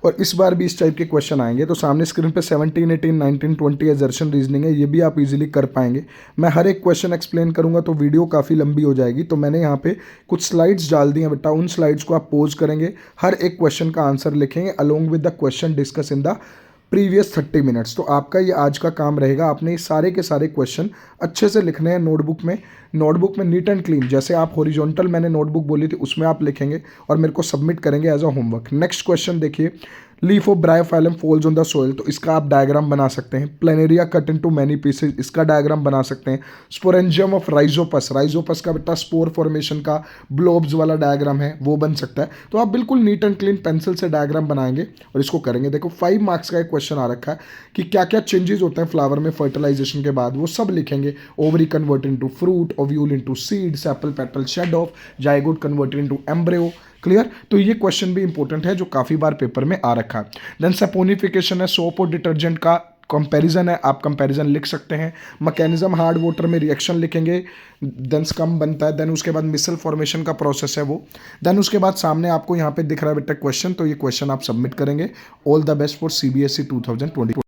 और इस बार भी इस टाइप के क्वेश्चन आएंगे। तो सामने स्क्रीन पे 17, 18, 19, 20 एजर्शन रीजनिंग है, ये भी आप इजीली कर पाएंगे। मैं हर एक क्वेश्चन एक्सप्लेन करूंगा तो वीडियो काफ़ी लंबी हो जाएगी, तो मैंने यहाँ पे कुछ स्लाइड्स डाल दी हैं बेटा। उन स्लाइड्स को आप पोज करेंगे, हर एक क्वेश्चन का आंसर लिखेंगे along with the question discuss in the previous 30 minutes. तो आपका ये आज का काम रहेगा, आपने ये सारे के सारे क्वेश्चन अच्छे से लिखने हैं नोटबुक में। नोटबुक में नीट एंड क्लीन, जैसे आप हॉरिजॉन्टल मैंने नोटबुक बोली थी उसमें आप लिखेंगे और मेरे को सबमिट करेंगे as a homework. Next question देखिए, leaf of bryophyllum falls on the soil, तो इसका आप डायग्राम बना सकते हैं। Planaria cut into many pieces, इसका डायग्राम बना सकते हैं। स्पोरेंजियम ऑफ राइजोपस, राइजोपस का बेटा स्पोर फॉर्मेशन का ब्लोब्स वाला डायग्राम है, वो बन सकता है। तो आप बिल्कुल नीट एंड क्लीन पेंसिल से डायग्राम बनाएंगे और इसको करेंगे। देखो 5 मार्क्स का एक क्वेश्चन आ रखा है कि क्या क्या चेंजेस होते हैं फ्लावर में फर्टिलाइजेशन के बाद, वो सब लिखेंगे। Ovary convert into fruit, ovule into seed, sepal petal shed off, zygote converted into embryo. Clear? तो ये क्वेश्चन भी इंपॉर्टेंट है जो काफ़ी बार पेपर में आ रखा है। देन सपोनिफिकेशन है, सोप और डिटर्जेंट का कंपैरिजन है, आप कंपैरिजन लिख सकते हैं। मैकेनिज्म, हार्ड वाटर में रिएक्शन लिखेंगे, देन स्कम बनता है। देन उसके बाद मिसल फॉर्मेशन का प्रोसेस है वो। देन उसके बाद सामने आपको यहाँ पे दिख रहा है बेटा क्वेश्चन, तो ये क्वेश्चन आप सबमिट करेंगे। All the best for CBSE 2020।